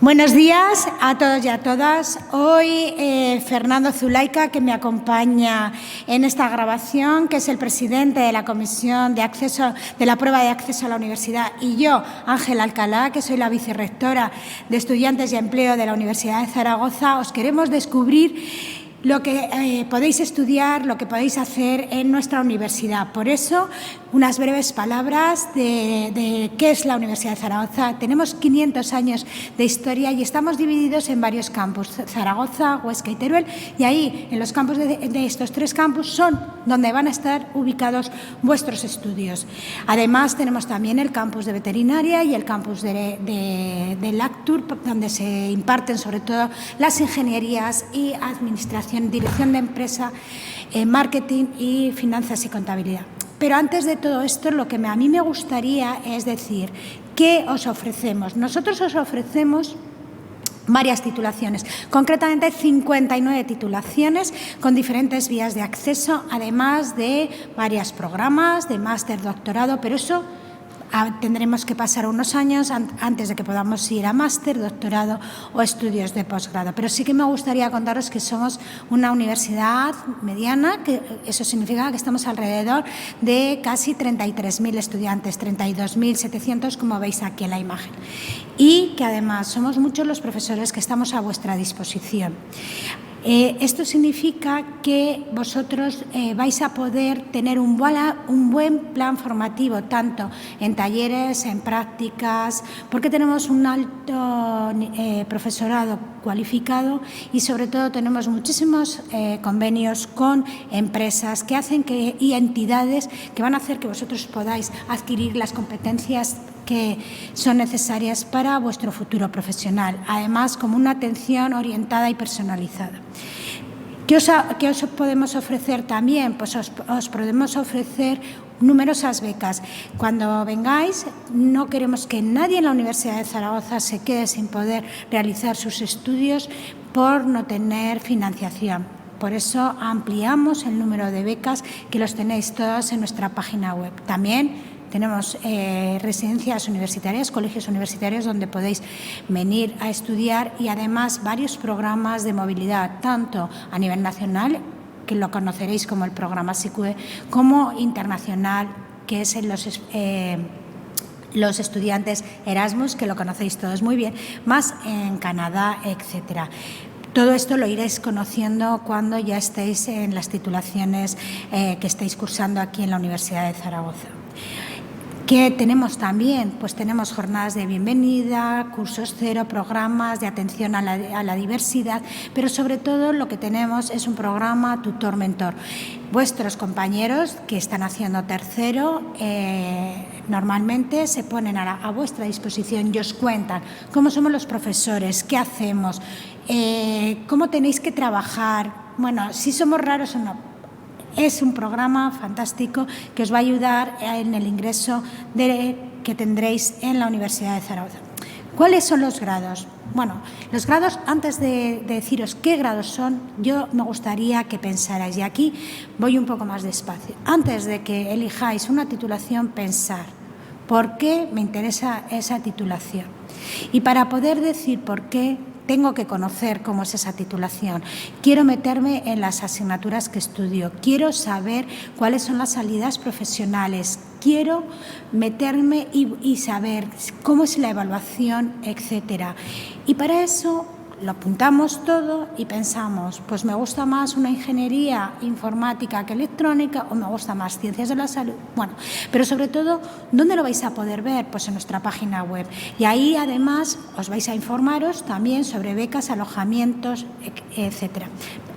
Buenos días a todos y a todas. Hoy Fernando Zulaika, que me acompaña en esta grabación, que es el presidente de la Comisión de Acceso de la Prueba de Acceso a la Universidad, y yo, Ángela Alcalá, que soy la vicerrectora de Estudiantes y Empleo de la Universidad de Zaragoza, os queremos descubrir lo que podéis estudiar, lo que podéis hacer en nuestra universidad. Por eso, unas breves palabras de qué es la Universidad de Zaragoza. Tenemos 500 años de historia y estamos divididos en varios campus, Zaragoza, Huesca y Teruel, y ahí, en los campus de estos tres campus, son donde van a estar ubicados vuestros estudios. Además, tenemos también el campus de veterinaria y el campus de Lactur, donde se imparten sobre todo las ingenierías y administración, dirección de empresa, marketing y finanzas y contabilidad. Pero antes de todo esto, lo que a mí me gustaría es decir, ¿qué os ofrecemos? Nosotros os ofrecemos varias titulaciones, concretamente 59 titulaciones con diferentes vías de acceso, además de varios programas de máster, doctorado, pero eso tendremos que pasar unos años antes de que podamos ir a máster, doctorado o estudios de posgrado. Pero sí que me gustaría contaros que somos una universidad mediana, que eso significa que estamos alrededor de casi 33.000 estudiantes, 32.700 como veis aquí en la imagen. Y que además somos muchos los profesores que estamos a vuestra disposición. Esto significa que vosotros vais a poder tener un buen plan formativo, tanto en talleres, en prácticas, porque tenemos un alto profesorado cualificado y sobre todo tenemos muchísimos convenios con empresas que hacen y entidades que van a hacer que vosotros podáis adquirir las competencias que son necesarias para vuestro futuro profesional, además como una atención orientada y personalizada. ¿Qué os podemos ofrecer también? Pues os podemos ofrecer numerosas becas. Cuando vengáis, no queremos que nadie en la Universidad de Zaragoza se quede sin poder realizar sus estudios por no tener financiación. Por eso ampliamos el número de becas, que los tenéis todas en nuestra página web. También tenemos residencias universitarias, colegios universitarios donde podéis venir a estudiar y además varios programas de movilidad, tanto a nivel nacional, que lo conoceréis como el programa SICUE, como internacional, que es en los estudiantes Erasmus, que lo conocéis todos muy bien, más en Canadá, etcétera. Todo esto lo iréis conociendo cuando ya estéis en las titulaciones que estéis cursando aquí en la Universidad de Zaragoza. ¿Qué tenemos también? Pues tenemos jornadas de bienvenida, cursos cero, programas de atención a la diversidad, pero sobre todo lo que tenemos es un programa tutor-mentor. Vuestros compañeros que están haciendo tercero normalmente se ponen a vuestra disposición y os cuentan cómo somos los profesores, qué hacemos, cómo tenéis que trabajar, bueno, si somos raros o no. Es un programa fantástico que os va a ayudar en el ingreso que tendréis en la Universidad de Zaragoza. ¿Cuáles son los grados? Bueno, los grados, antes de deciros qué grados son, yo me gustaría que pensarais, y aquí voy un poco más despacio. Antes de que elijáis una titulación, pensar por qué me interesa esa titulación. Y para poder decir por qué, tengo que conocer cómo es esa titulación. Quiero meterme en las asignaturas que estudio. Quiero saber cuáles son las salidas profesionales. Quiero meterme y saber cómo es la evaluación, etcétera. Y para eso lo apuntamos todo y pensamos, pues me gusta más una ingeniería informática que electrónica o me gusta más ciencias de la salud. Bueno, pero sobre todo, ¿dónde lo vais a poder ver? Pues en nuestra página web. Y ahí además os vais a informaros también sobre becas, alojamientos, etcétera.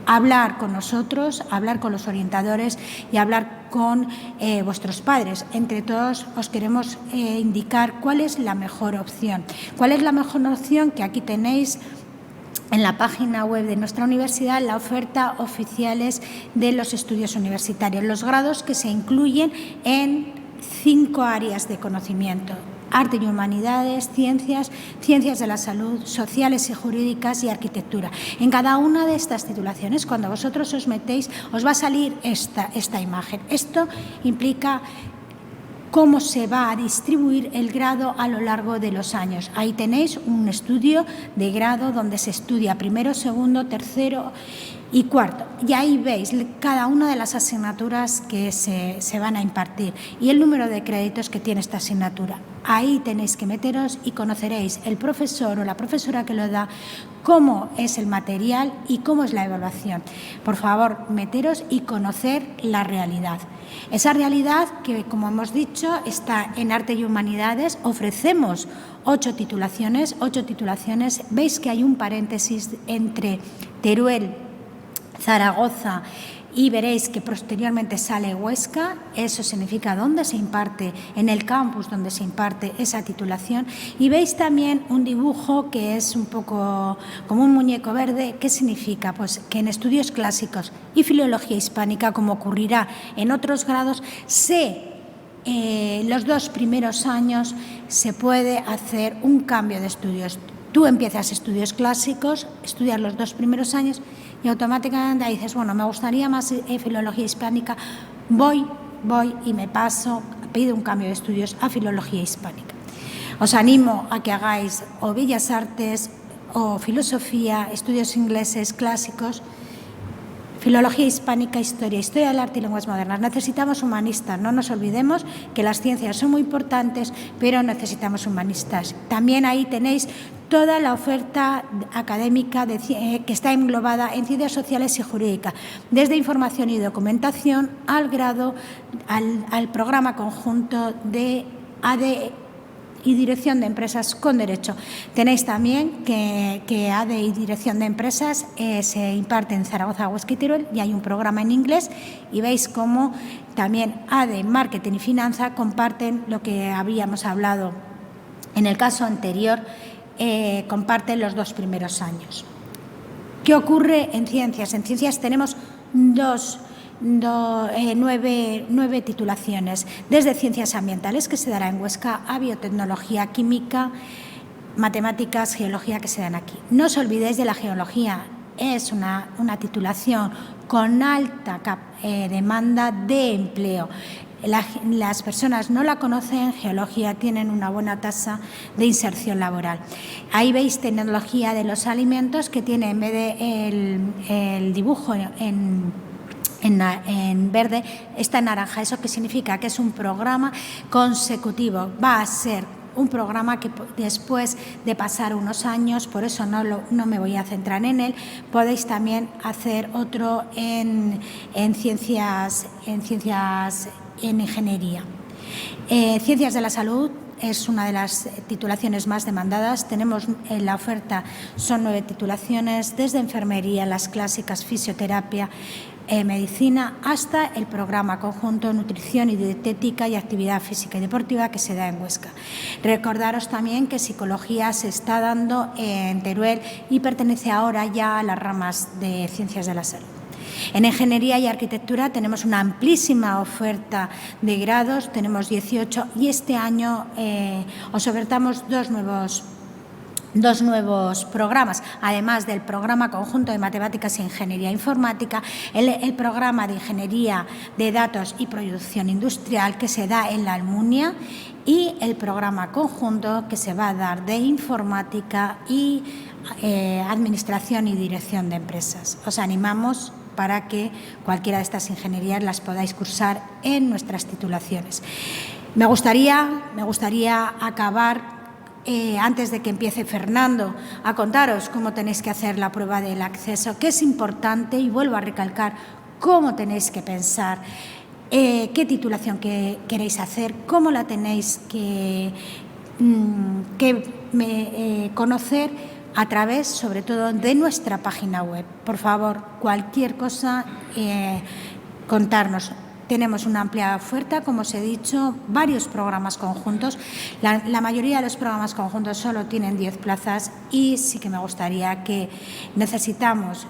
Hablar con nosotros, hablar con los orientadores y hablar con vuestros padres. Entre todos os queremos indicar cuál es la mejor opción. ¿Cuál es la mejor opción? Que aquí tenéis en la página web de nuestra universidad la oferta oficiales de los estudios universitarios, los grados que se incluyen en 5 áreas de conocimiento: arte y humanidades, ciencias, ciencias de la salud, sociales y jurídicas y arquitectura. En cada una de estas titulaciones, cuando vosotros os metéis, os va a salir esta imagen. Esto implica cómo se va a distribuir el grado a lo largo de los años. Ahí tenéis un estudio de grado donde se estudia primero, segundo, tercero y cuarto. Y ahí veis cada una de las asignaturas que se van a impartir y el número de créditos que tiene esta asignatura. Ahí tenéis que meteros y conoceréis el profesor o la profesora que lo da, cómo es el material y cómo es la evaluación. Por favor, meteros y conocer la realidad. Esa realidad que, como hemos dicho, está en Arte y Humanidades. Ofrecemos 8 titulaciones. Veis que hay un paréntesis entre Teruel, Zaragoza, y veréis que posteriormente sale Huesca. Eso significa dónde se imparte, en el campus donde se imparte esa titulación. Y veis también un dibujo que es un poco como un muñeco verde. ¿Qué significa? Pues que en estudios clásicos y filología hispánica, como ocurrirá en otros grados, los 2 primeros años se puede hacer un cambio de estudios. Tú empiezas estudios clásicos, estudias los 2 primeros años y automáticamente dices, bueno, me gustaría más filología hispánica, voy y me paso, pido un cambio de estudios a filología hispánica. Os animo a que hagáis o Bellas Artes o filosofía, estudios ingleses clásicos, filología hispánica, historia del arte y lenguas modernas. Necesitamos humanistas, no nos olvidemos que las ciencias son muy importantes, pero necesitamos humanistas. También ahí tenéis toda la oferta académica que está englobada en ciencias sociales y jurídicas, desde información y documentación al grado, al programa conjunto de ADE y Dirección de Empresas con Derecho. Tenéis también que ADE y Dirección de Empresas se imparte en Zaragoza, Huesca y Teruel, y hay un programa en inglés, y veis cómo también ADE, Marketing y Finanza comparten lo que habíamos hablado en el caso anterior, comparten los 2 primeros años. ¿Qué ocurre en ciencias? En ciencias tenemos 9 titulaciones, desde Ciencias Ambientales, que se dará en Huesca, a Biotecnología, Química, Matemáticas, Geología, que se dan aquí. No os olvidéis de la Geología, es una titulación con alta demanda de empleo. Las personas no la conocen, Geología, tienen una buena tasa de inserción laboral. Ahí veis Tecnología de los Alimentos, que tiene, en vez de el dibujo en verde, está en naranja. ¿Eso qué significa? Que es un programa consecutivo. Va a ser un programa que después de pasar unos años, por eso no me voy a centrar en él, podéis también hacer otro en ciencias, en ingeniería. Ciencias de la Salud es una de las titulaciones más demandadas. Tenemos en la oferta, son 9 titulaciones, desde enfermería, las clásicas, fisioterapia, medicina, hasta el programa conjunto nutrición y dietética y actividad física y deportiva, que se da en Huesca. Recordaros también que psicología se está dando en Teruel y pertenece ahora ya a las ramas de ciencias de la salud. En ingeniería y arquitectura tenemos una amplísima oferta de grados, tenemos 18, y este año os ofertamos dos nuevos programas, además del programa conjunto de matemáticas e ingeniería informática, el programa de ingeniería de datos y producción industrial, que se da en la Almunia, y el programa conjunto que se va a dar de informática y administración y dirección de empresas. Os animamos para que cualquiera de estas ingenierías las podáis cursar en nuestras titulaciones. Me gustaría acabar, antes de que empiece Fernando, a contaros cómo tenéis que hacer la prueba del acceso, que es importante, y vuelvo a recalcar cómo tenéis que pensar, qué titulación queréis hacer, cómo la tenéis que conocer, a través, sobre todo, de nuestra página web. Por favor, cualquier cosa, contarnos. Tenemos una amplia oferta, como os he dicho, varios programas conjuntos. La mayoría de los programas conjuntos solo tienen 10 plazas, y sí que me gustaría que necesitamos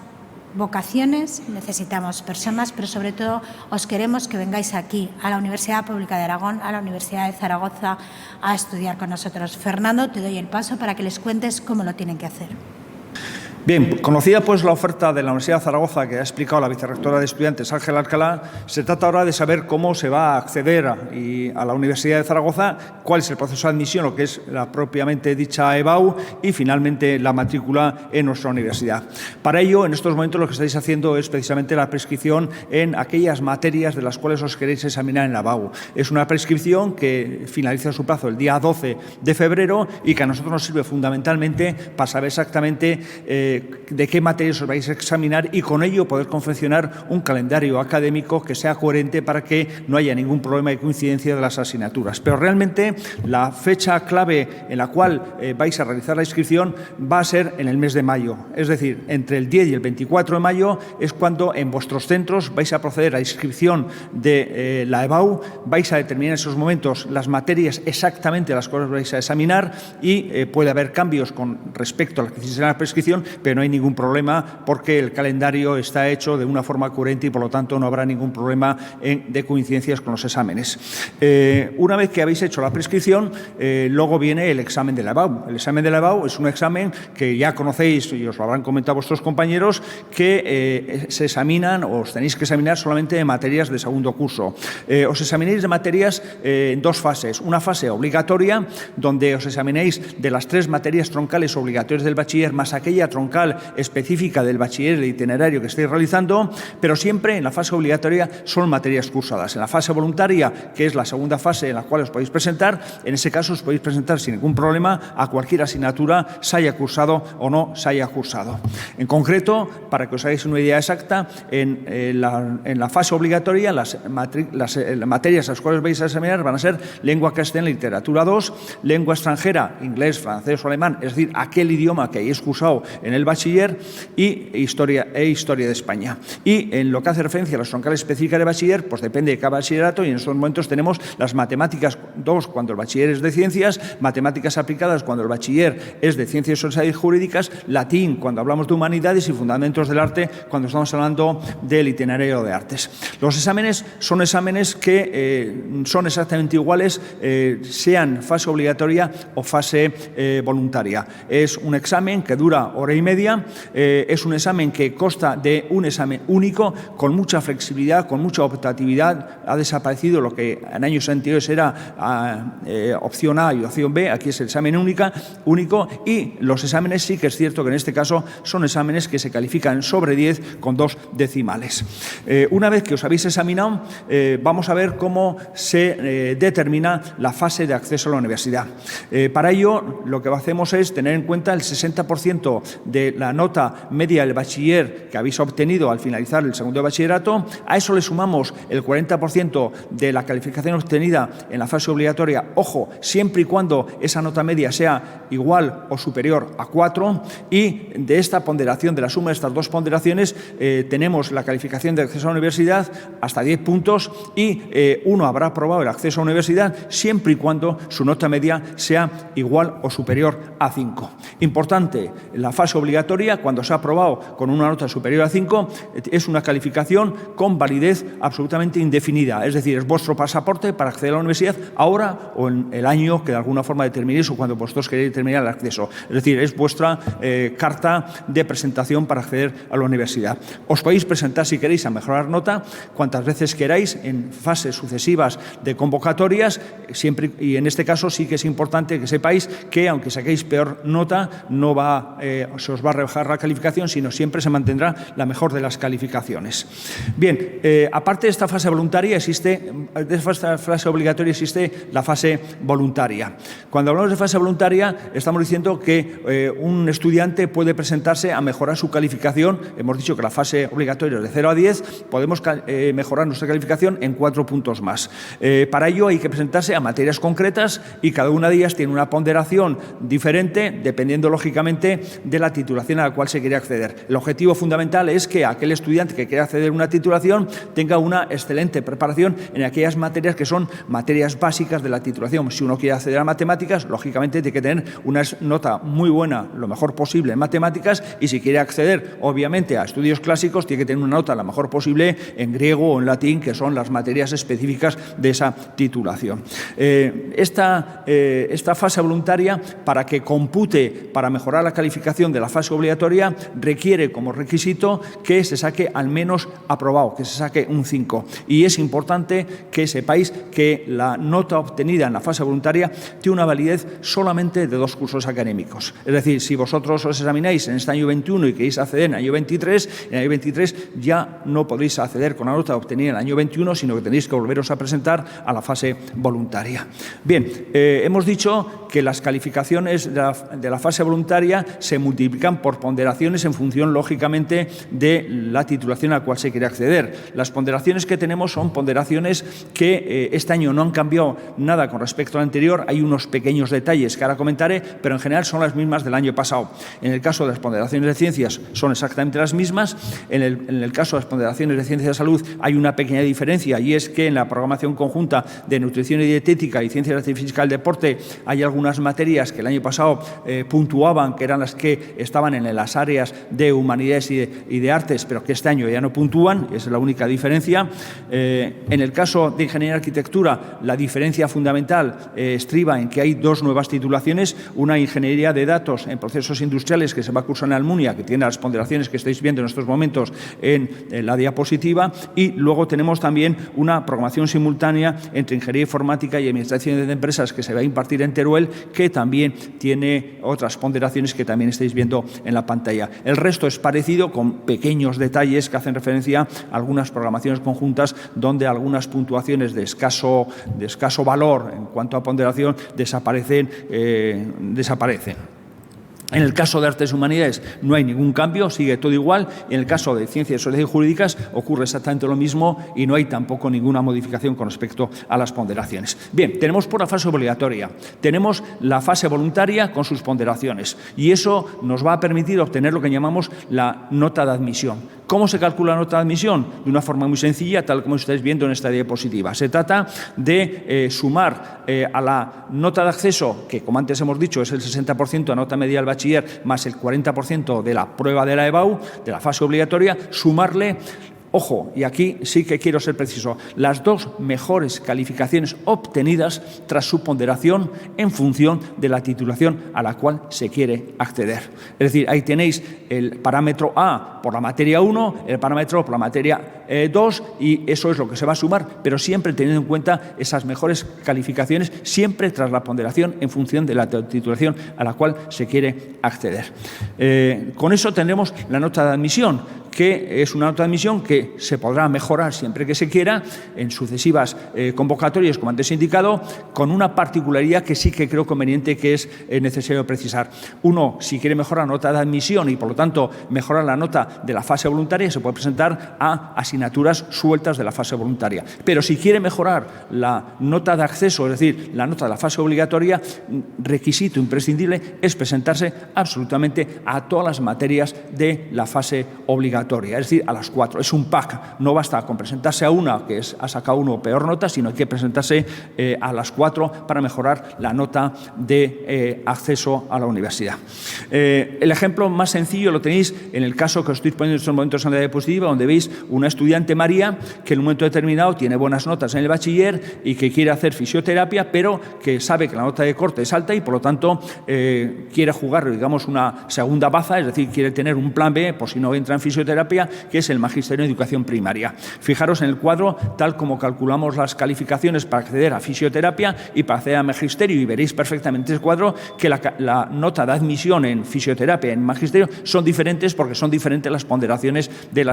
vocaciones, necesitamos personas, pero sobre todo os queremos que vengáis aquí, a la Universidad Pública de Aragón, a la Universidad de Zaragoza, a estudiar con nosotros. Fernando, te doy el paso para que les cuentes cómo lo tienen que hacer. Bien, conocida pues la oferta de la Universidad de Zaragoza que ha explicado la vicerrectora de Estudiantes, Ángela Alcalá, se trata ahora de saber cómo se va a acceder a la Universidad de Zaragoza, cuál es el proceso de admisión, lo que es la propiamente dicha EBAU y finalmente la matrícula en nuestra universidad. Para ello, en estos momentos lo que estáis haciendo es precisamente la prescripción en aquellas materias de las cuales os queréis examinar en la EBAU. Es una prescripción que finaliza su plazo el día 12 de febrero y que a nosotros nos sirve fundamentalmente para saber exactamente de qué materias os vais a examinar y con ello poder confeccionar un calendario académico que sea coherente para que no haya ningún problema de coincidencia de las asignaturas. Pero realmente la fecha clave en la cual vais a realizar la inscripción va a ser en el mes de mayo. Es decir, entre el 10 y el 24 de mayo es cuando en vuestros centros vais a proceder a la inscripción de la EBAU, vais a determinar en esos momentos las materias exactamente las cuales vais a examinar y puede haber cambios con respecto a las que hicisteis en la prescripción, pero no hay ningún problema porque el calendario está hecho de una forma coherente y, por lo tanto, no habrá ningún problema de coincidencias con los exámenes. Una vez que habéis hecho la prescripción, luego viene el examen de la EBAU. El examen de la EBAU es un examen que ya conocéis y os lo habrán comentado vuestros compañeros, que se examinan o os tenéis que examinar solamente de materias de segundo curso. Os examinéis de materias en dos fases. Una fase obligatoria, donde os examinéis de las 3 materias troncales obligatorias del bachiller, más aquella troncal específica del bachiller, el itinerario que estáis realizando, pero siempre en la fase obligatoria son materias cursadas. En la fase voluntaria, que es la segunda fase en la cual os podéis presentar, en ese caso os podéis presentar sin ningún problema a cualquier asignatura, se haya cursado o no se haya cursado. En concreto, para que os hagáis una idea exacta, en la fase obligatoria las materias a las cuales vais a examinar van a ser lengua castellana, literatura 2, lengua extranjera, inglés, francés o alemán, es decir, aquel idioma que hayáis cursado en el bachiller, y historia de España. Y en lo que hace referencia a las troncales específicas de bachiller, pues depende de cada bachillerato, y en estos momentos tenemos las matemáticas 2 cuando el bachiller es de ciencias, matemáticas aplicadas cuando el bachiller es de ciencias sociales y jurídicas, latín cuando hablamos de humanidades y fundamentos del arte cuando estamos hablando del itinerario de artes. Los exámenes son exámenes que son exactamente iguales, sean fase obligatoria o fase voluntaria. Es un examen que dura hora y media, es un examen que consta de un examen único, con mucha flexibilidad, con mucha optatividad. Ha desaparecido lo que en años anteriores era opción A y opción B, aquí es el examen único, y los exámenes sí que es cierto que en este caso son exámenes que se califican sobre 10 con 2 decimales. Una vez que os habéis examinado, vamos a ver cómo se determina la fase de acceso a la universidad. Para ello, lo que hacemos es tener en cuenta el 60% de la nota media del bachiller que habéis obtenido al finalizar el segundo de bachillerato. A eso le sumamos el 40% de la calificación obtenida en la fase obligatoria, ojo, siempre y cuando esa nota media sea igual o superior a 4, y de esta ponderación, de la suma de estas dos ponderaciones, tenemos la calificación de acceso a la universidad hasta 10 puntos y uno habrá aprobado el acceso a la universidad siempre y cuando su nota media sea igual o superior a 5. Importante, la fase obligatoria, cuando se ha aprobado con una nota superior a 5, es una calificación con validez absolutamente indefinida, es decir, es vuestro pasaporte para acceder a la universidad ahora o en el año que de alguna forma determinéis o cuando vosotros queréis determinar el acceso. Es decir, es vuestra carta de presentación para acceder a la universidad. Os podéis presentar, si queréis, a mejorar nota cuantas veces queráis en fases sucesivas de convocatorias, siempre, y en este caso sí que es importante que sepáis que aunque saquéis peor nota, no se os va a rebajar la calificación, sino siempre se mantendrá la mejor de las calificaciones. Bien, aparte de esta fase voluntaria, de esta fase obligatoria existe la fase voluntaria. Cuando hablamos de fase voluntaria, estamos diciendo que un estudiante puede presentarse a mejorar su calificación. Hemos dicho que la fase obligatoria es de 0 a 10, podemos mejorar nuestra calificación en 4 puntos más. Para ello hay que presentarse a materias concretas y cada una de ellas tiene una ponderación diferente dependiendo, lógicamente, de la titulación a la cual se quiere acceder. El objetivo fundamental es que aquel estudiante que quiera acceder a una titulación tenga una excelente preparación en aquellas materias que son materias básicas de la titulación. Si uno quiere acceder a matemáticas, lógicamente tiene que tener una nota muy buena, lo mejor posible en matemáticas, y si quiere acceder, obviamente, a estudios clásicos, tiene que tener una nota la mejor posible en griego o en latín, que son las materias específicas de esa titulación. Esta fase voluntaria, para que compute, para mejorar la calificación de la fase obligatoria requiere como requisito que se saque al menos aprobado, que se saque un 5. Y es importante que sepáis que la nota obtenida en la fase voluntaria tiene una validez solamente de 2 cursos académicos. Es decir, si vosotros os examináis en este año 21 y queréis acceder en el año 23, en el año 23 ya no podéis acceder con la nota obtenida en el año 21, sino que tenéis que volveros a presentar a la fase voluntaria. Bien, hemos dicho que las calificaciones de la fase voluntaria se multiplican por ponderaciones en función, lógicamente, de la titulación a la cual se quiere acceder. Las ponderaciones que tenemos son ponderaciones que este año no han cambiado nada con respecto al anterior. Hay unos pequeños detalles que ahora comentaré, pero en general son las mismas del año pasado. En el caso de las ponderaciones de ciencias son exactamente las mismas. En el caso de las ponderaciones de ciencias de salud hay una pequeña diferencia, y es que en la programación conjunta de nutrición y dietética y ciencias de física del deporte hay algunas materias que el año pasado puntuaban, que eran las que estaban en las áreas de humanidades y de artes, pero que este año ya no puntúan. Esa es la única diferencia. En el caso de ingeniería y arquitectura, la diferencia fundamental estriba en que hay 2 nuevas titulaciones, una ingeniería de datos en procesos industriales que se va a cursar en Almunia, que tiene las ponderaciones que estáis viendo en estos momentos en la diapositiva, y luego tenemos también una programación simultánea entre ingeniería informática y administración de empresas que se va a impartir en Teruel, que también tiene otras ponderaciones que también estáis viendo en la pantalla. El resto es parecido, con pequeños detalles que hacen referencia a algunas programaciones conjuntas donde algunas puntuaciones de escaso valor en cuanto a ponderación desaparecen. En el caso de artes y humanidades no hay ningún cambio, sigue todo igual. En el caso de ciencias sociales y jurídicas ocurre exactamente lo mismo y no hay tampoco ninguna modificación con respecto a las ponderaciones. Bien, tenemos por la fase obligatoria, tenemos la fase voluntaria con sus ponderaciones, y eso nos va a permitir obtener lo que llamamos la nota de admisión. ¿Cómo se calcula la nota de admisión? De una forma muy sencilla, tal como estáis viendo en esta diapositiva. Se trata de sumar a la nota de acceso, que como antes hemos dicho es el 60% de nota media del bachiller más el 40% de la prueba de la EBAU, de la fase obligatoria, sumarle, ojo, y aquí sí que quiero ser preciso, las 2 mejores calificaciones obtenidas tras su ponderación en función de la titulación a la cual se quiere acceder. Es decir, ahí tenéis el parámetro A por la materia 1, el parámetro por la materia 2, y eso es lo que se va a sumar, pero siempre teniendo en cuenta esas mejores calificaciones, siempre tras la ponderación en función de la titulación a la cual se quiere acceder. Con eso tendremos la nota de admisión, que es una nota de admisión que se podrá mejorar siempre que se quiera en sucesivas convocatorias, como antes he indicado, con una particularidad que sí que creo conveniente, que es necesario precisar. Uno, si quiere mejorar la nota de admisión y, por lo tanto, mejorar la nota de la fase voluntaria, se puede presentar a asignaturas sueltas de la fase voluntaria. Pero si quiere mejorar la nota de acceso, es decir, la nota de la fase obligatoria, requisito imprescindible es presentarse absolutamente a todas las materias de la fase obligatoria. Es decir, a las 4. Es un pack. No basta con presentarse a una, que ha sacado uno peor nota, sino hay que presentarse a las 4 para mejorar la nota de acceso a la universidad. El ejemplo más sencillo lo tenéis en el caso que os estoy poniendo en estos momentos en la diapositiva, donde veis una estudiante, María, que en un momento determinado tiene buenas notas en el bachiller y que quiere hacer fisioterapia, pero que sabe que la nota de corte es alta y, por lo tanto, quiere jugar, digamos, una segunda baza, es decir, quiere tener un plan B por si no entra en fisioterapia, que es el Magisterio en Educación Primaria. Fijaros en el cuadro, tal como calculamos las calificaciones para acceder a fisioterapia y para acceder a magisterio, y veréis perfectamente el cuadro que la nota de admisión en fisioterapia y en magisterio son diferentes, porque son diferentes las ponderaciones de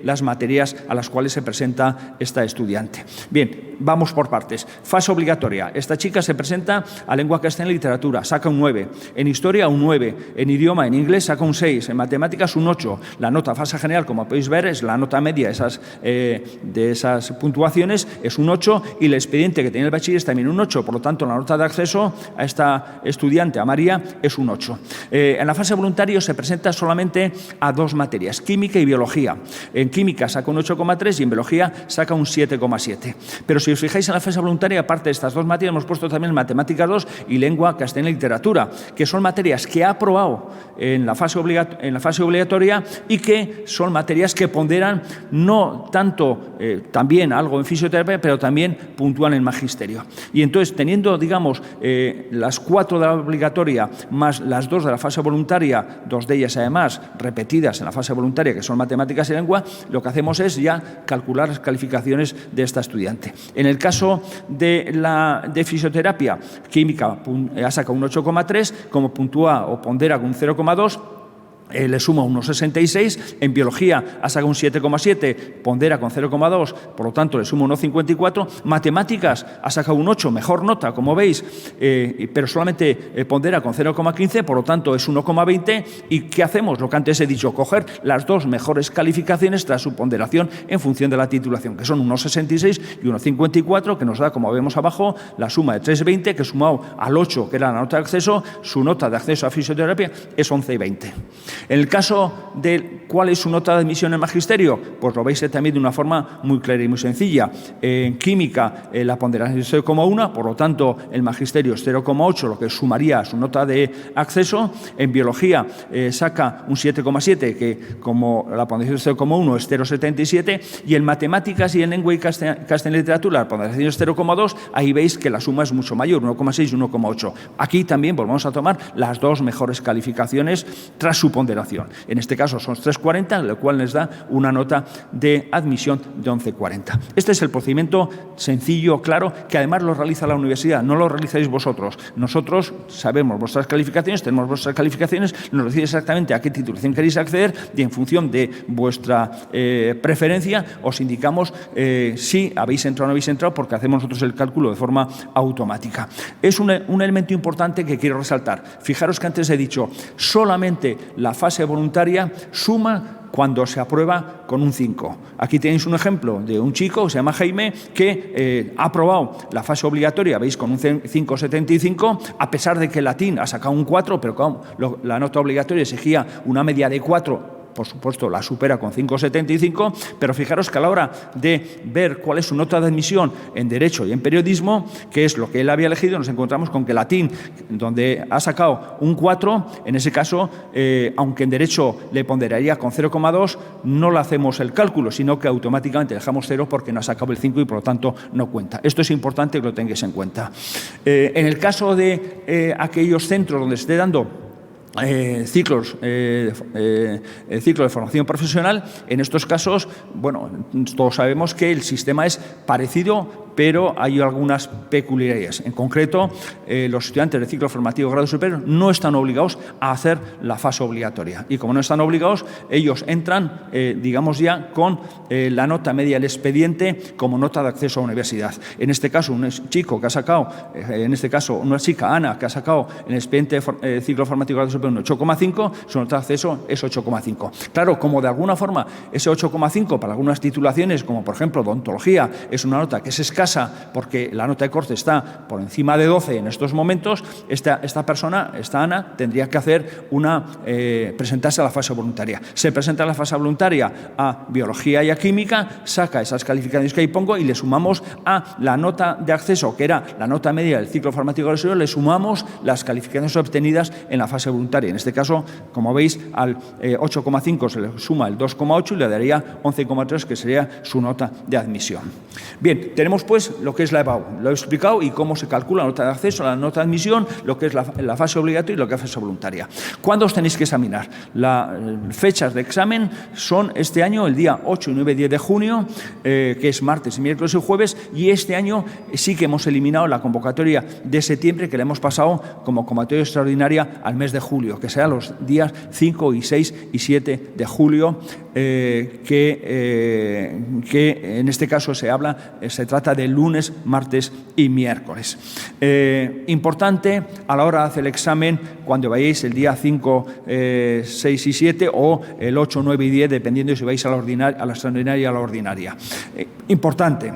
las materias a las cuales se presenta esta estudiante. Bien, vamos por partes. Fase obligatoria. Esta chica se presenta a lengua castellana y literatura, saca un 9. En historia, un 9. En idioma, en inglés, saca un 6. En matemáticas, un 8. La nota fase general, como podéis ver, es la nota media de esas puntuaciones, es un 8, y el expediente que tiene el bachiller es también un 8. Por lo tanto, la nota de acceso a esta estudiante, a María, es un 8. En la fase voluntaria se presenta solamente a 2 materias, química y biología. En química saca un 8,3 y en biología saca un 7,7. Pero si os fijáis en la fase voluntaria, aparte de estas 2 materias, hemos puesto también matemáticas 2 y lengua castellana y literatura, que son materias que ha aprobado en la fase obligatoria y que son materias que ponderan consideran, no tanto, también algo en fisioterapia, pero también puntúan en magisterio. Y entonces, teniendo, digamos, las 4 de la obligatoria más las 2 de la fase voluntaria, 2 de ellas además repetidas en la fase voluntaria, que son matemáticas y lengua, lo que hacemos es ya calcular las calificaciones de esta estudiante. En el caso de fisioterapia, química ha sacado un 8,3, como puntúa o pondera con un 0,2, le suma un 1,66, en biología ha sacado un 7,7, pondera con 0,2, por lo tanto le suma un 1,54, matemáticas ha sacado un 8, mejor nota, como veis, pero solamente pondera con 0,15, por lo tanto es 1,20. ¿Y qué hacemos? Lo que antes he dicho, coger las 2 mejores calificaciones tras su ponderación en función de la titulación, que son 1,66 y 1,54, que nos da, como vemos abajo, la suma de 3,20, que sumado al 8, que era la nota de acceso, su nota de acceso a fisioterapia es 11,20. En el caso de cuál es su nota de admisión en magisterio, pues lo veis también de una forma muy clara y muy sencilla. En química la ponderación es 0,1, por lo tanto el magisterio es 0,8, lo que sumaría a su nota de acceso. En biología saca un 7,7, que como la ponderación es 0,1 es 0,77, y en matemáticas y en lengua y castellano y literatura la ponderación es 0,2, ahí veis que la suma es mucho mayor, 1,6 y 1,8. Aquí también volvemos a tomar las 2 mejores calificaciones tras su ponderación. En este caso son 3,40, lo cual les da una nota de admisión de 11,40. Este es el procedimiento sencillo, claro, que además lo realiza la universidad, no lo realizáis vosotros. Nosotros sabemos vuestras calificaciones, tenemos vuestras calificaciones, nos decís exactamente a qué titulación queréis acceder y en función de vuestra preferencia os indicamos si habéis entrado o no habéis entrado, porque hacemos nosotros el cálculo de forma automática. Es un elemento importante que quiero resaltar. Fijaros que antes he dicho, solamente la fase voluntaria suma cuando se aprueba con un 5. Aquí tenéis un ejemplo de un chico que se llama Jaime que ha aprobado la fase obligatoria, veis, con un 5,75, a pesar de que el latín ha sacado un 4, pero claro, la nota obligatoria exigía una media de 4. Por supuesto, la supera con 5,75, pero fijaros que a la hora de ver cuál es su nota de admisión en Derecho y en Periodismo, que es lo que él había elegido, nos encontramos con que latín, donde ha sacado un 4, en ese caso, aunque en Derecho le ponderaría con 0,2, no le hacemos el cálculo, sino que automáticamente dejamos 0 porque no ha sacado el 5 y, por lo tanto, no cuenta. Esto es importante que lo tengáis en cuenta. En el caso de aquellos centros donde se esté dando ciclos de formación profesional, en estos casos, bueno, todos sabemos que el sistema es parecido, pero hay algunas peculiaridades. En concreto, los estudiantes de ciclo formativo grado superior no están obligados a hacer la fase obligatoria. Y como no están obligados, ellos entran, digamos ya, con la nota media del expediente como nota de acceso a la universidad. En este caso, un chico que ha sacado, en este caso, una chica, Ana, que ha sacado en el expediente de ciclo formativo grado superior un 8,5, su nota de acceso es 8,5. Claro, como de alguna forma ese 8,5 para algunas titulaciones, como por ejemplo odontología, es una nota que es escasa porque la nota de corte está por encima de 12 en estos momentos, esta persona, esta Ana, tendría que hacer presentarse a la fase voluntaria. Se presenta a la fase voluntaria a biología y a química, saca esas calificaciones que ahí pongo y le sumamos a la nota de acceso, que era la nota media del ciclo formativo grado superior, le sumamos las calificaciones obtenidas en la fase voluntaria. En este caso, como veis, al 8,5 se le suma el 2,8 y le daría 11,3, que sería su nota de admisión. Bien, tenemos pues lo que es la EBAU. Lo he explicado y cómo se calcula la nota de acceso, la nota de admisión, lo que es la fase obligatoria y lo que es la fase voluntaria. ¿Cuándo os tenéis que examinar? Las fechas de examen son este año el día 8, 9 y 10 de junio, que es martes, miércoles y jueves, y este año sí que hemos eliminado la convocatoria de septiembre, que la hemos pasado como convocatoria extraordinaria al mes de julio, que será los días 5 y 6 y 7 de julio, que en este caso se trata de lunes, martes y miércoles. Importante a la hora de hacer el examen, cuando vayáis el día 5, 6 y 7 o el 8, 9 y 10, dependiendo si vais a la extraordinaria o a la ordinaria. Importante.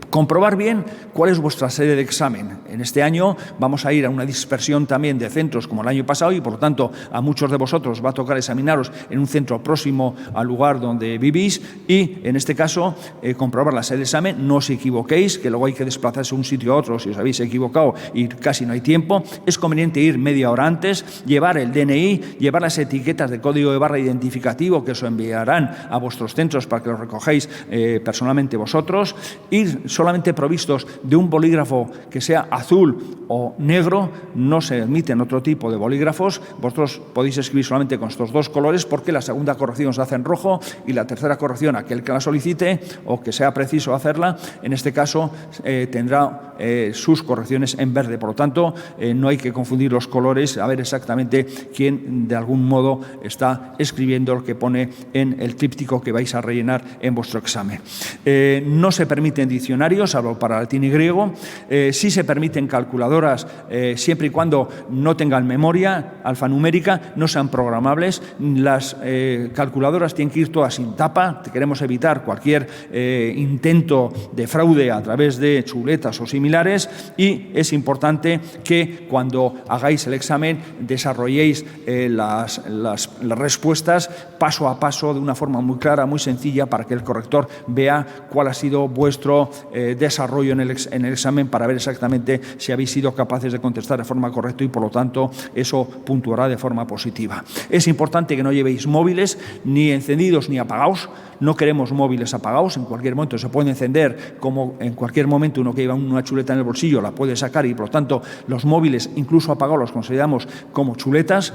Comprobar bien cuál es vuestra sede de examen. En este año vamos a ir a una dispersión también de centros como el año pasado y, por lo tanto, a muchos de vosotros va a tocar examinaros en un centro próximo al lugar donde vivís y, en este caso, comprobar la sede de examen. No os equivoquéis, que luego hay que desplazarse de un sitio a otro si os habéis equivocado y casi no hay tiempo. Es conveniente ir media hora antes, llevar el DNI, llevar las etiquetas de código de barra identificativo que os enviarán a vuestros centros para que los recogéis personalmente vosotros, ir solamente provistos de un bolígrafo que sea azul o negro, no se admiten otro tipo de bolígrafos. Vosotros podéis escribir solamente con estos dos colores porque la segunda corrección se hace en rojo y la tercera corrección, aquel que la solicite o que sea preciso hacerla, en este caso tendrá sus correcciones en verde. Por lo tanto, no hay que confundir los colores, a ver exactamente quién de algún modo está escribiendo lo que pone en el tríptico que vais a rellenar en vuestro examen. No se permiten diccionarios, salvo para latín y griego. Sí se permiten calculadoras siempre y cuando no tengan memoria alfanumérica, no sean programables. Las calculadoras tienen que ir todas sin tapa. Queremos evitar cualquier intento de fraude a través de chuletas o similares y es importante que cuando hagáis el examen desarrolléis las respuestas paso a paso de una forma muy clara, muy sencilla, para que el corrector vea cuál ha sido vuestro desarrollo en el examen para ver exactamente si habéis sido capaces de contestar de forma correcta y, por lo tanto, eso puntuará de forma positiva. Es importante que no llevéis móviles ni encendidos ni apagados. No queremos móviles apagados. En cualquier momento se puede encender, como en cualquier momento uno que lleva una chuleta en el bolsillo la puede sacar y, por lo tanto, los móviles, incluso apagados, los consideramos como chuletas.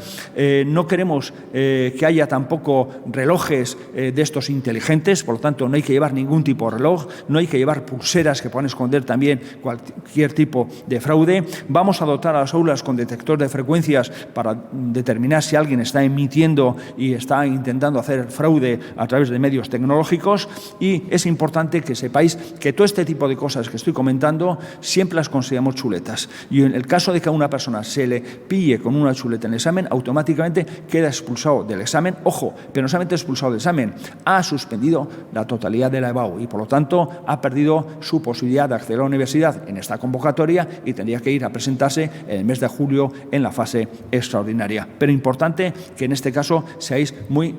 No queremos que haya tampoco relojes de estos inteligentes, por lo tanto, no hay que llevar ningún tipo de reloj, no hay que llevar pulseras que puedan esconder también cualquier tipo de fraude. Vamos a dotar a las aulas con detector de frecuencias para determinar si alguien está emitiendo y está intentando hacer fraude a través de medios tecnológicos, y es importante que sepáis que todo este tipo de cosas que estoy comentando siempre las consideramos chuletas, y en el caso de que a una persona se le pille con una chuleta en el examen, automáticamente queda expulsado del examen. Ojo, pero no solamente expulsado del examen, ha suspendido la totalidad de la EBAU y, por lo tanto, ha perdido su posibilidad de acceder a la universidad en esta convocatoria y tendría que ir a presentarse en el mes de julio en la fase extraordinaria. Pero importante que en este caso seáis muy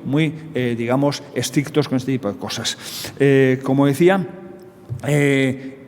digamos, estrictos con este tipo de cosas. Como decía,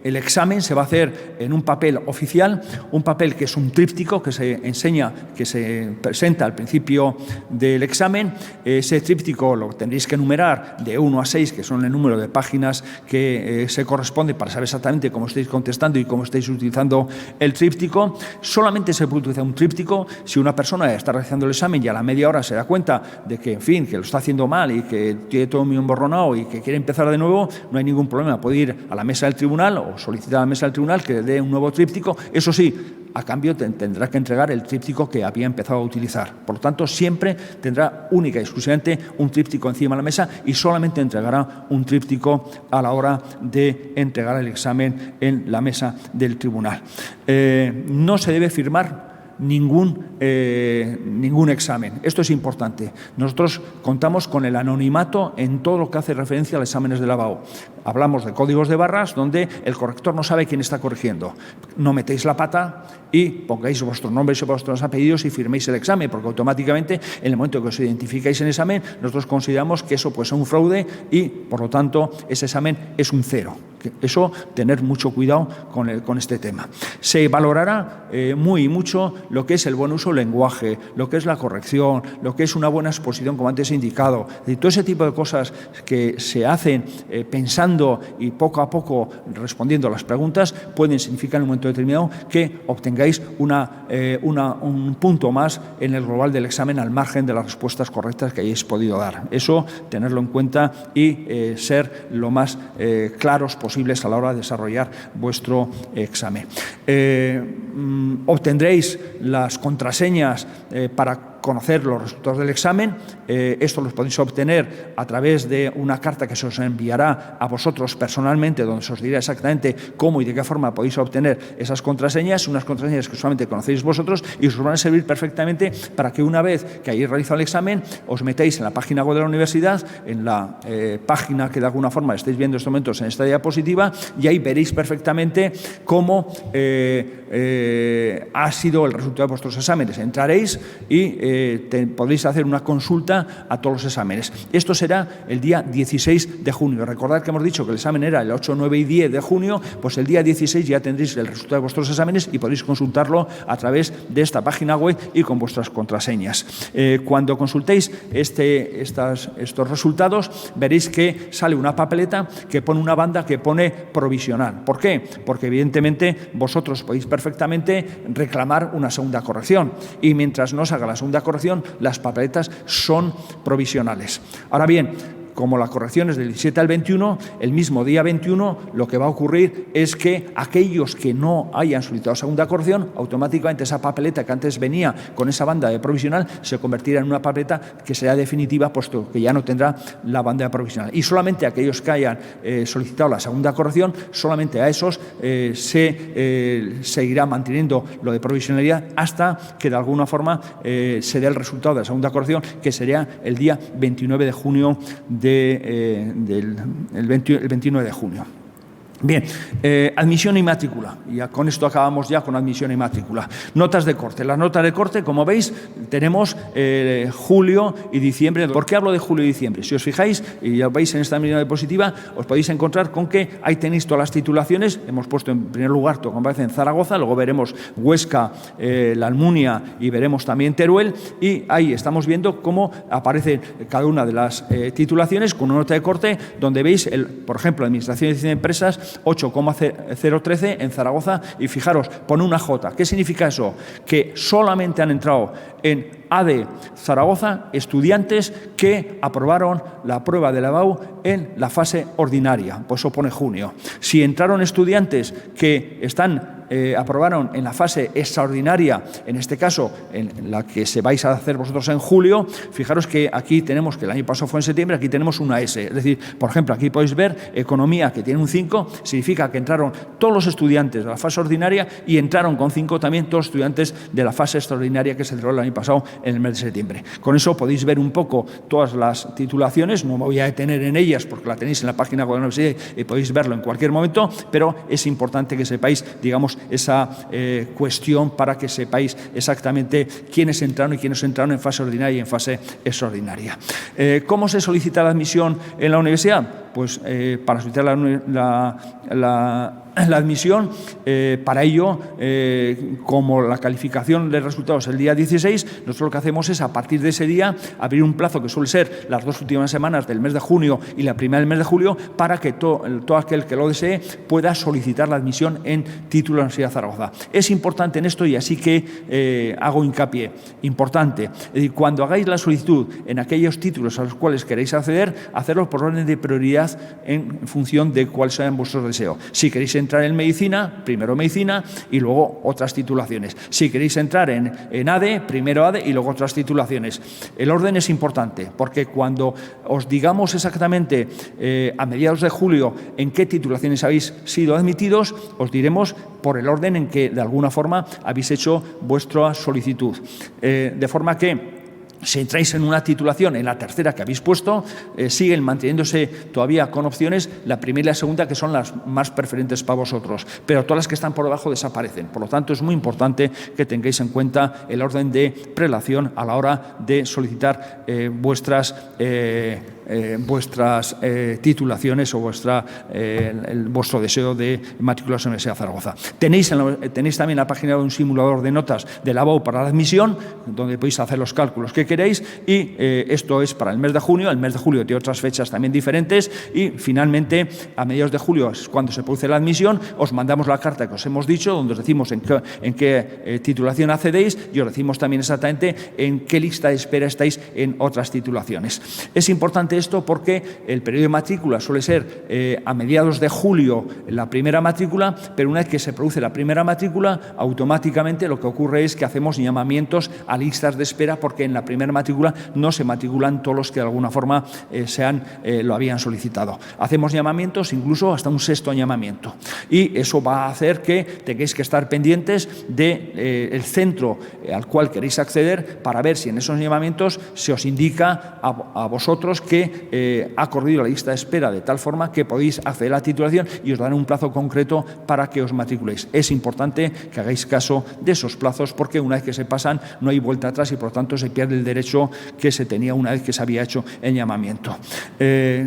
el examen se va a hacer en un papel oficial, un papel que es un tríptico que se enseña, que se presenta al principio del examen. Ese tríptico lo tendréis que numerar de 1 a 6, que son el número de páginas que se corresponde para saber exactamente cómo estáis contestando y cómo estáis utilizando el tríptico. Solamente se puede utilizar un tríptico si una persona está realizando el examen y a la media hora se da cuenta de que, en fin, que lo está haciendo mal y que tiene todo muy emborronado y que quiere empezar de nuevo. No hay ningún problema, puede ir a la mesa del tribunal o solicitar a la mesa del tribunal que le dé un nuevo tríptico. Eso sí, a cambio tendrá que entregar el tríptico que había empezado a utilizar. Por lo tanto, siempre tendrá única y exclusivamente un tríptico encima de la mesa y solamente entregará un tríptico a la hora de entregar el examen en la mesa del tribunal. No se debe firmar ningún examen. Esto es importante. Nosotros contamos con el anonimato en todo lo que hace referencia a los exámenes de la EBAU. Hablamos de códigos de barras donde el corrector no sabe quién está corrigiendo. No metéis la pata y pongáis vuestros nombres y vuestros apellidos y firméis el examen, porque automáticamente, en el momento que os identificáis en el examen, nosotros consideramos que eso puede ser un fraude y, por lo tanto, ese examen es un 0. Eso, tener mucho cuidado con este tema. Se valorará mucho lo que es el buen uso del lenguaje, lo que es la corrección, lo que es una buena exposición, como antes he indicado. Y todo ese tipo de cosas que se hacen pensando y poco a poco respondiendo a las preguntas pueden significar en un momento determinado que obtengáis un punto más en el global del examen al margen de las respuestas correctas que hayáis podido dar. Eso, tenerlo en cuenta y ser lo más claros posibles a la hora de desarrollar vuestro examen. Obtendréis las contraseñas para conocer los resultados del examen. Esto los podéis obtener a través de una carta que se os enviará a vosotros personalmente, donde se os dirá exactamente cómo y de qué forma podéis obtener esas contraseñas, unas contraseñas que solamente conocéis vosotros y os van a servir perfectamente para que una vez que hayáis realizado el examen os metéis en la página web de la universidad, en la página que de alguna forma estáis viendo en estos momentos en esta diapositiva, y ahí veréis perfectamente cómo ha sido el resultado de vuestros exámenes. Entraréis y podréis hacer una consulta a todos los exámenes. Esto será el día 16 de junio. Recordad que hemos dicho que el examen era el 8, 9 y 10 de junio, pues el día 16 ya tendréis el resultado de vuestros exámenes y podéis consultarlo a través de esta página web y con vuestras contraseñas. Cuando consultéis estos resultados, veréis que sale una papeleta que pone una banda que pone provisional. ¿Por qué? Porque evidentemente vosotros podéis perfectamente reclamar una segunda corrección y mientras no se haga la segunda corrección, las papeletas son provisionales. Ahora bien, como la corrección es del 17 al 21, el mismo día 21 lo que va a ocurrir es que aquellos que no hayan solicitado segunda corrección, automáticamente esa papeleta que antes venía con esa banda de provisional se convertirá en una papeleta que será definitiva, puesto que ya no tendrá la banda de provisional. Y solamente aquellos que hayan solicitado la segunda corrección, solamente a esos se seguirá manteniendo lo de provisionalidad hasta que de alguna forma se dé el resultado de la segunda corrección, que sería el día 29 de junio el 29 de junio. Bien, admisión y matrícula. Y con esto acabamos ya con admisión y matrícula. Notas de corte. Las notas de corte, como veis, tenemos julio y diciembre. ¿Por qué hablo de julio y diciembre? Si os fijáis, y ya veis en esta medida diapositiva, os podéis encontrar con que ahí tenéis todas las titulaciones. Hemos puesto en primer lugar, como aparece en Zaragoza, luego veremos Huesca, la Almunia y veremos también Teruel. Y ahí estamos viendo cómo aparece cada una de las titulaciones con una nota de corte donde veis, por ejemplo, Administración de Empresas, 8,013 en Zaragoza, y fijaros, pone una J. ¿Qué significa eso? Que solamente han entrado en ADE Zaragoza estudiantes que aprobaron la prueba de la EBAU en la fase ordinaria, pues eso pone junio. Si entraron estudiantes que aprobaron en la fase extraordinaria, en este caso en la que se vais a hacer vosotros en julio, fijaros que aquí tenemos, que el año pasado fue en septiembre, aquí tenemos una S. Es decir, por ejemplo, aquí podéis ver Economía, que tiene un 5, significa que entraron todos los estudiantes de la fase ordinaria y entraron con 5 también todos los estudiantes de la fase extraordinaria que se celebró el año pasado en el mes de septiembre. Con eso podéis ver un poco todas las titulaciones, no me voy a detener en ellas porque la tenéis en la página web de la universidad y podéis verlo en cualquier momento, pero es importante que sepáis, digamos, esa cuestión para que sepáis exactamente quiénes entraron y quiénes entraron en fase ordinaria y en fase extraordinaria. ¿Cómo se solicita la admisión en la universidad? Pues para solicitar la admisión, para ello, como la calificación de resultados el día 16, nosotros lo que hacemos es, a partir de ese día, abrir un plazo que suele ser las 2 últimas semanas del mes de junio y la primera del mes de julio, para que todo aquel que lo desee pueda solicitar la admisión en título de la Universidad de Zaragoza. Es importante en esto, y así que hago hincapié, importante, es decir, cuando hagáis la solicitud en aquellos títulos a los cuales queréis acceder, hacerlo por orden de prioridad en función de cuáles sean vuestros deseos. Si queréis entrar en medicina, primero medicina y luego otras titulaciones. Si queréis entrar en ADE, primero ADE y luego otras titulaciones. El orden es importante, porque cuando os digamos exactamente a mediados de julio en qué titulaciones habéis sido admitidos, os diremos por el orden en que de alguna forma habéis hecho vuestra solicitud. De forma que, si entráis en una titulación, en la tercera que habéis puesto, siguen manteniéndose todavía con opciones la primera y la segunda, que son las más preferentes para vosotros, pero todas las que están por debajo desaparecen. Por lo tanto, es muy importante que tengáis en cuenta el orden de prelación a la hora de solicitar vuestras titulaciones o vuestro deseo de matricularse en la Universidad de Zaragoza. Tenéis también la página de un simulador de notas de la EBAU para la admisión, donde podéis hacer los cálculos que queréis, y esto es para el mes de junio. El mes de julio tiene otras fechas también diferentes, y finalmente a mediados de julio es cuando se produce la admisión. Os mandamos la carta que os hemos dicho, donde os decimos en qué titulación accedéis, y os decimos también exactamente en qué lista de espera estáis en otras titulaciones. Es importante esto porque el periodo de matrícula suele ser a mediados de julio la primera matrícula, pero una vez que se produce la primera matrícula, automáticamente lo que ocurre es que hacemos llamamientos a listas de espera, porque en la primera matrícula no se matriculan todos los que de alguna forma lo habían solicitado. Hacemos llamamientos, incluso hasta un sexto llamamiento, y eso va a hacer que tengáis que estar pendientes del centro al cual queréis acceder, para ver si en esos llamamientos se os indica a vosotros que ha corrido la lista de espera de tal forma que podéis acceder a la titulación, y os dan un plazo concreto para que os matriculéis. Es importante que hagáis caso de esos plazos, porque una vez que se pasan no hay vuelta atrás, y por tanto se pierde el derecho que se tenía una vez que se había hecho el llamamiento.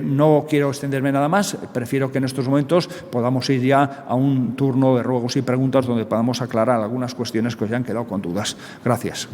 No quiero extenderme nada más, prefiero que en estos momentos podamos ir ya a un turno de ruegos y preguntas donde podamos aclarar algunas cuestiones que os hayan quedado con dudas. Gracias.